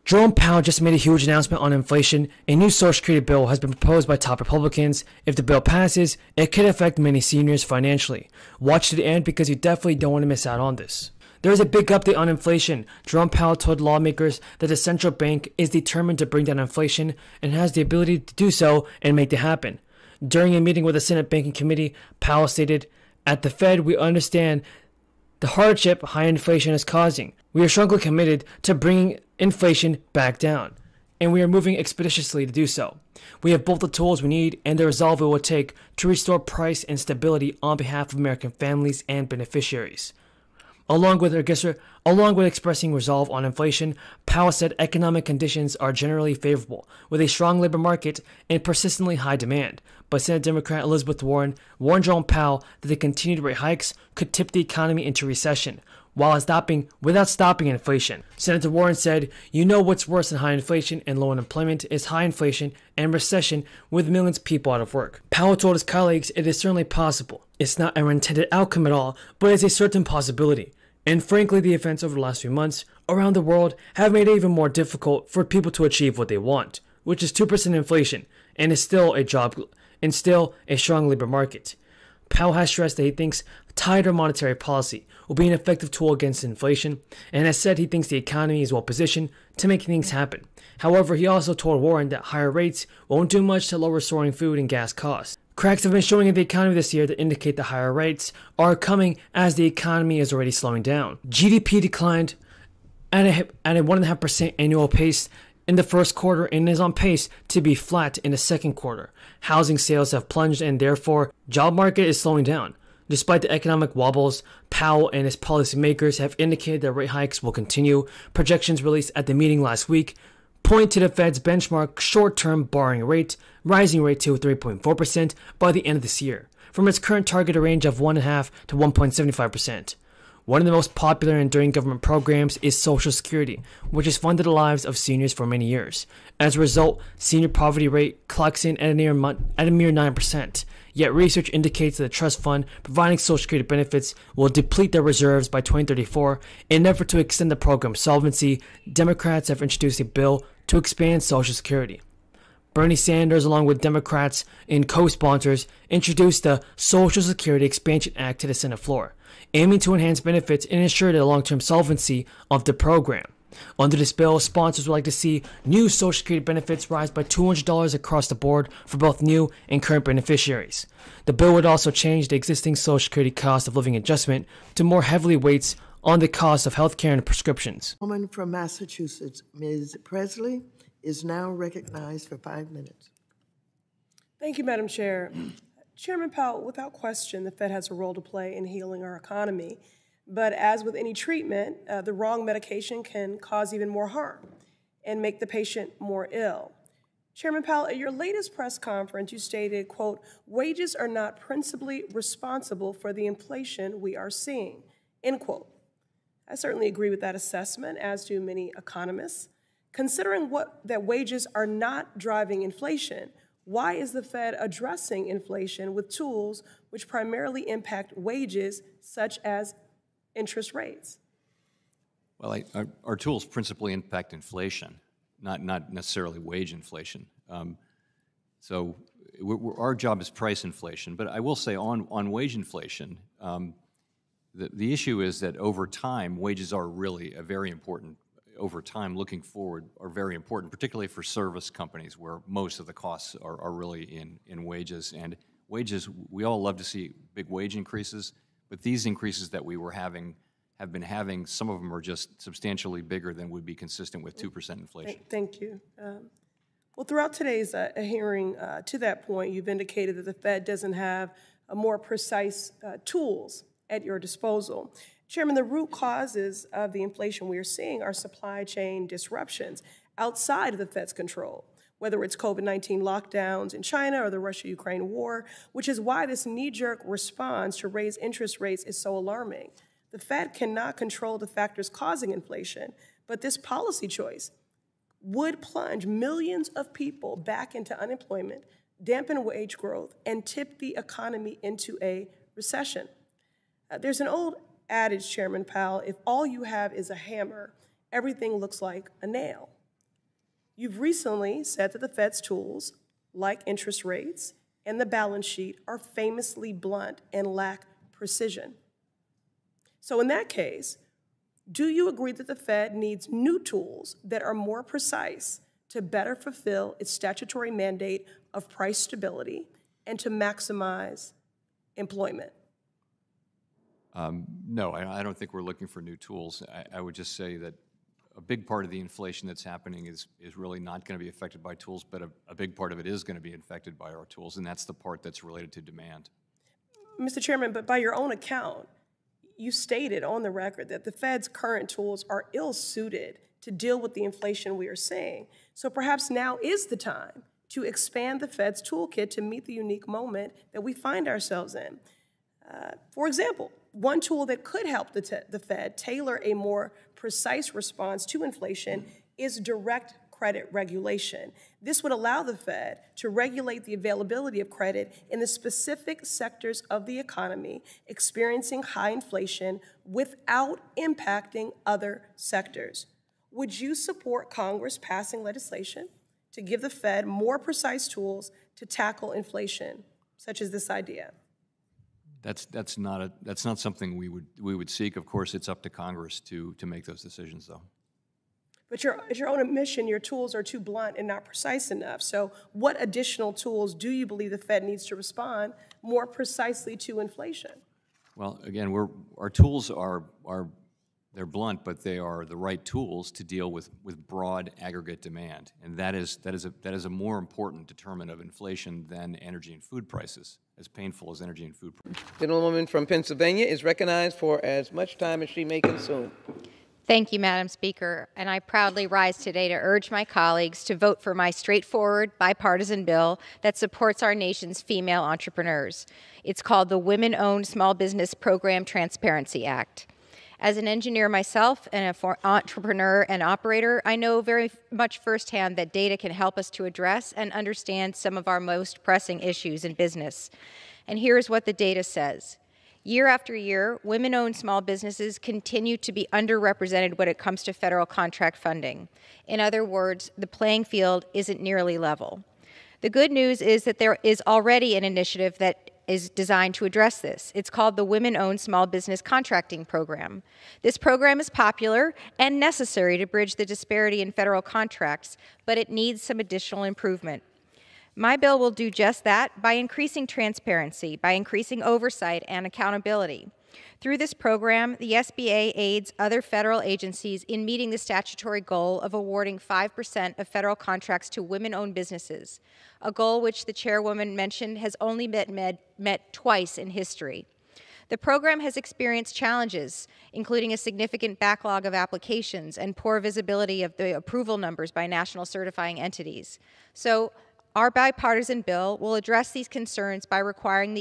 Jerome Powell just made a huge announcement on inflation. A new Social Security bill has been proposed by top Republicans. If the bill passes, it could affect many seniors financially. Watch to the end because you definitely don't want to miss out on this. There is a big update on inflation. Jerome Powell told lawmakers that the central bank is determined to bring down inflation and has the ability to do so and make it happen. During a meeting with the Senate Banking Committee, Powell stated, "At the Fed, we understand the hardship high inflation is causing. We are strongly committed to bringing inflation back down, and we are moving expeditiously to do so. We have both the tools we need and the resolve it will take to restore price and stability on behalf of American families and beneficiaries." Along with expressing resolve on inflation, Powell said economic conditions are generally favorable, with a strong labor market and persistently high demand. But Senate Democrat Elizabeth Warren warned Jerome Powell that the continued rate hikes could tip the economy into recession, without stopping inflation. Senator Warren said, "You know what's worse than high inflation and low unemployment is high inflation and recession with millions of people out of work." Powell told his colleagues it is certainly possible. It's not an intended outcome at all, but it's a certain possibility. And frankly, the events over the last few months around the world have made it even more difficult for people to achieve what they want, which is 2% inflation and still a strong labor market. Powell has stressed that he thinks tighter monetary policy will be an effective tool against inflation, and has said he thinks the economy is well positioned to make things happen. However, he also told Warren that higher rates won't do much to lower soaring food and gas costs. Cracks have been showing in the economy this year that indicate the higher rates are coming as the economy is already slowing down. GDP declined at a 1.5% annual pace in the first quarter and is on pace to be flat in the second quarter. Housing sales have plunged and therefore job market is slowing down. Despite the economic wobbles, Powell and his policymakers have indicated that rate hikes will continue. Projections released at the meeting last week point to the Fed's benchmark short-term borrowing rate rising rate to 3.4% by the end of this year, from its current targeted range of 1.5% to 1.75%. One of the most popular and enduring government programs is Social Security, which has funded the lives of seniors for many years. As a result, senior poverty rate clocks in at a mere 9%. Yet research indicates that the trust fund providing Social Security benefits will deplete their reserves by 2034. In an effort to extend the program's solvency, Democrats have introduced a bill to expand Social Security. Bernie Sanders, along with Democrats and co-sponsors, introduced the Social Security Expansion Act to the Senate floor, aiming to enhance benefits and ensure the long-term solvency of the program. Under this bill, sponsors would like to see new Social Security benefits rise by $200 across the board for both new and current beneficiaries. The bill would also change the existing Social Security cost of living adjustment to more heavily weights on the cost of health care and prescriptions. Woman from Massachusetts, Ms. Presley, is now recognized for 5 minutes. Thank you, Madam Chair. Chairman Powell, without question, the Fed has a role to play in healing our economy. But as with any treatment, the wrong medication can cause even more harm and make the patient more ill. Chairman Powell, at your latest press conference, you stated, quote, "Wages are not principally responsible for the inflation we are seeing," end quote. I certainly agree with that assessment, as do many economists. Considering that wages are not driving inflation, why is the Fed addressing inflation with tools which primarily impact wages, such as interest rates? Well, our tools principally impact inflation, not necessarily wage inflation. So our job is price inflation. But I will say on wage inflation, the issue is that over time, wages are really a very important, over time looking forward, are very important, particularly for service companies where most of the costs are really in wages. And wages, we all love to see big wage increases, but these increases that have been having, some of them are just substantially bigger than would be consistent with 2% inflation. Thank you. Well, throughout today's hearing, to that point, you've indicated that the Fed doesn't have more precise tools at your disposal. Chairman, the root causes of the inflation we are seeing are supply chain disruptions outside of the Fed's control, whether it's COVID-19 lockdowns in China or the Russia-Ukraine war, which is why this knee-jerk response to raise interest rates is so alarming. The Fed cannot control the factors causing inflation, but this policy choice would plunge millions of people back into unemployment, dampen wage growth, and tip the economy into a recession. There's an old adage, Chairman Powell, if all you have is a hammer, everything looks like a nail. You've recently said that the Fed's tools, like interest rates and the balance sheet, are famously blunt and lack precision. So in that case, do you agree that the Fed needs new tools that are more precise to better fulfill its statutory mandate of price stability and to maximize employment? No, I don't think we're looking for new tools. I would just say that a big part of the inflation that's happening is really not going to be affected by tools, but a big part of it is going to be affected by our tools, and that's the part that's related to demand. Mr. Chairman, but by your own account, you stated on the record that the Fed's current tools are ill-suited to deal with the inflation we are seeing. So perhaps now is the time to expand the Fed's toolkit to meet the unique moment that we find ourselves in. For example, one tool that could help the Fed tailor a more precise response to inflation is direct credit regulation. This would allow the Fed to regulate the availability of credit in the specific sectors of the economy experiencing high inflation without impacting other sectors. Would you support Congress passing legislation to give the Fed more precise tools to tackle inflation, such as this idea? That's not something we would seek. Of course, it's up to Congress to make those decisions, though. But at your own admission, your tools are too blunt and not precise enough. So what additional tools do you believe the Fed needs to respond more precisely to inflation? Well, again, our tools they're blunt, but they are the right tools to deal with broad aggregate demand, and that is a more important determinant of inflation than energy and food prices, as painful as energy and food prices. Gentlewoman from Pennsylvania is recognized for as much time as she may consume. Thank you, Madam Speaker, and I proudly rise today to urge my colleagues to vote for my straightforward, bipartisan bill that supports our nation's female entrepreneurs. It's called the Women-Owned Small Business Program Transparency Act. As an engineer myself and an entrepreneur and operator, I know very much firsthand that data can help us to address and understand some of our most pressing issues in business. And here's what the data says. Year after year, women-owned small businesses continue to be underrepresented when it comes to federal contract funding. In other words, the playing field isn't nearly level. The good news is that there is already an initiative that is designed to address this. It's called the Women-Owned Small Business Contracting Program. This program is popular and necessary to bridge the disparity in federal contracts, but it needs some additional improvement. My bill will do just that by increasing transparency, by increasing oversight and accountability. Through this program, the SBA aids other federal agencies in meeting the statutory goal of awarding 5% of federal contracts to women-owned businesses, a goal which the chairwoman mentioned has only met twice in history. The program has experienced challenges, including a significant backlog of applications and poor visibility of the approval numbers by national certifying entities. So, our bipartisan bill will address these concerns by requiring the